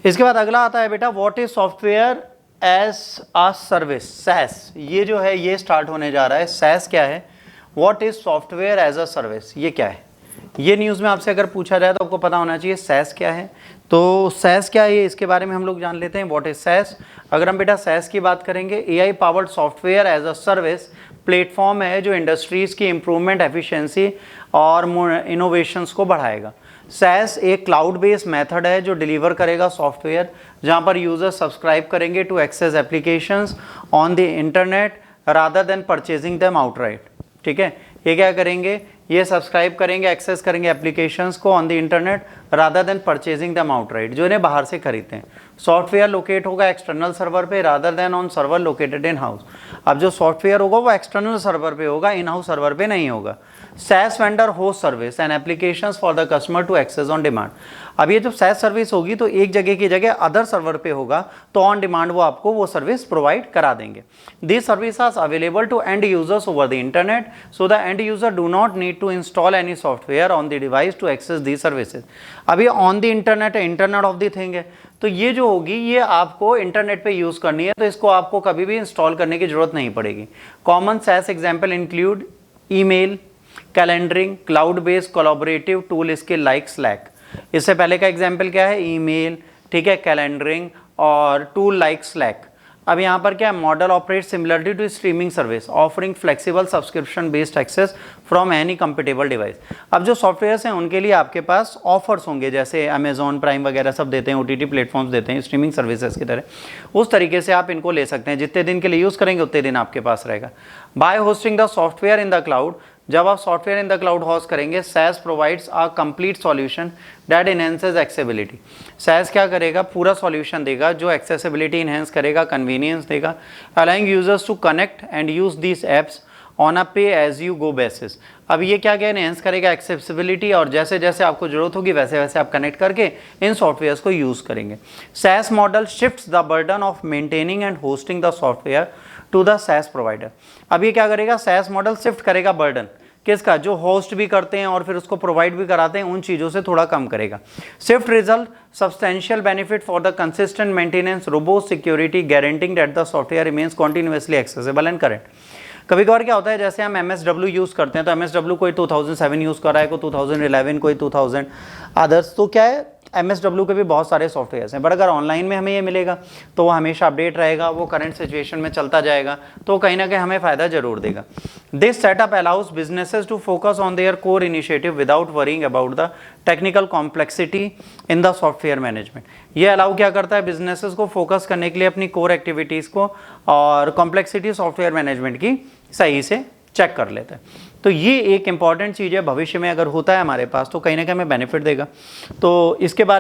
इसके बाद अगला आता है बेटा what is software as a service, SaaS. ये जो है ये स्टार्ट होने जा रहा है। सैस क्या है, what is software as a service, ये क्या है? ये न्यूज़ में आपसे अगर पूछा जाए तो आपको पता होना चाहिए सैस क्या है। तो सैस क्या है ये, इसके बारे में हम लोग जान लेते हैं। What is SaaS? अगर हम बेटा सैस की बात करेंगे, AI powered software as a service platform है जो इंडस्ट्रीज़ की इंप्रूवमेंट, एफिशिएंसी और इनोवेशंस को बढ़ाएगा। सैस एक क्लाउड बेस्ड मेथड है जो डिलीवर करेगा सॉफ्टवेयर, जहां पर यूजर सब्सक्राइब करेंगे to access applications on the internet rather than purchasing them outright. ठीक है, ये क्या करेंगे, ये सब्सक्राइब करेंगे, एक्सेस करेंगे एप्लीकेशंस को on the internet rather than purchasing them outright, जो इन्हें बाहर से खरीदते हैं। सॉफ्टवेयर लोकेट होगा एक्सटर्नल सर्वर पे rather than on server located in house. अब जो सॉफ्टवेयर होगा वो एक्सटर्नल सर्वर पे होगा, इन हाउस सर्वर पे नहीं होगा। SaaS vendor host service and applications for the customer to access on demand. अब ये जब SaaS सर्विस होगी तो एक जगह की जगह अदर सर्वर पे होगा, तो ऑन डिमांड वो आपको वो सर्विस प्रोवाइड करा देंगे। This service are available to end users over the internet, so the end user do not need to install any software on the device to access the services. अब ये on the internet है, internet of the thing है, तो ये जो होगी ये आपको इंटरनेट पे यूज करनी है, तो इसको आपको कभी भी इंस्टॉल करने की जरूरत नहीं पड़ेगी। Common SaaS example include email, calendering, cloud based collaborative tool skill like slack. इससे पहले का एग्जांपल क्या है, ईमेल, ठीक है, कैलेंडरिंग और टूल लाइक स्लैक। अब यहाँ पर क्या है, model operate similarly to streaming service offering flexible subscription based access from any compatible device. अब जो सॉफ्टवेयर्स हैं उनके लिए आपके पास ऑफर्स होंगे, जैसे अमेजॉन प्राइम वगैरह सब देते हैं, OTT प्लेटफॉर्म्स देते हैं स्ट्रीमिंग सर्विसेज की तरह। उस तरीके से आप इनको ले सकते हैं, जितने दिन के लिए यूज़ करेंगे उतने दिन आपके पास रहेगा। By hosting the software in the cloud, जब आप software in the cloud host करेंगे, SaaS provides a complete solution that enhances accessibility. SaaS क्या करेगा, पूरा सॉल्यूशन देगा जो एक्सेसिबिलिटी इनहेंस करेगा, कन्वीनियंस देगा, allowing users to connect and use these apps on a pay as you go basis. अब ये क्या क्या इनहेंस करेगा, एक्सेसिबिलिटी, और जैसे जैसे आपको जरूरत होगी वैसे वैसे आप कनेक्ट करके इन सॉफ्टवेयर्स को यूज़ करेंगे। SaaS model shifts the burden of maintaining and hosting the software to the SaaS provider. अब ये क्या करेगा, SaaS मॉडल शिफ्ट करेगा बर्डन किसका, जो होस्ट भी करते हैं और फिर उसको प्रोवाइड भी कराते हैं, उन चीज़ों से थोड़ा कम करेगा। Swift result substantial benefit for the consistent maintenance, robust security, guaranteeing that the software remains continuously accessible and current. कभी कभार क्या होता है, जैसे हम MSW यूज़ करते हैं, तो MSW कोई 2007 यूज़ कर रहा है, कोई 2011, कोई 2000 अदर्स, तो क्या है MSW के भी बहुत सारे सॉफ्टवेयर्स हैं, बट अगर ऑनलाइन में हमें ये मिलेगा तो वो हमेशा अपडेट रहेगा, वो करंट सिचुएशन में चलता जाएगा, तो कहीं ना कहीं हमें फ़ायदा जरूर देगा। This setup allows businesses to focus on their core initiative without worrying about the technical complexity in the software management. ये अलाउ क्या करता है, बिजनेसेस को फोकस करने के लिए अपनी कोर एक्टिविटीज़ को और कॉम्प्लेक्सिटी सॉफ्टवेयर मैनेजमेंट की सही से चेक कर लेता है। तो ये एक इंपॉर्टेंट चीज़ है, भविष्य में अगर होता है हमारे पास तो कहीं ना कहीं हमें बेनिफिट देगा। तो इसके बारे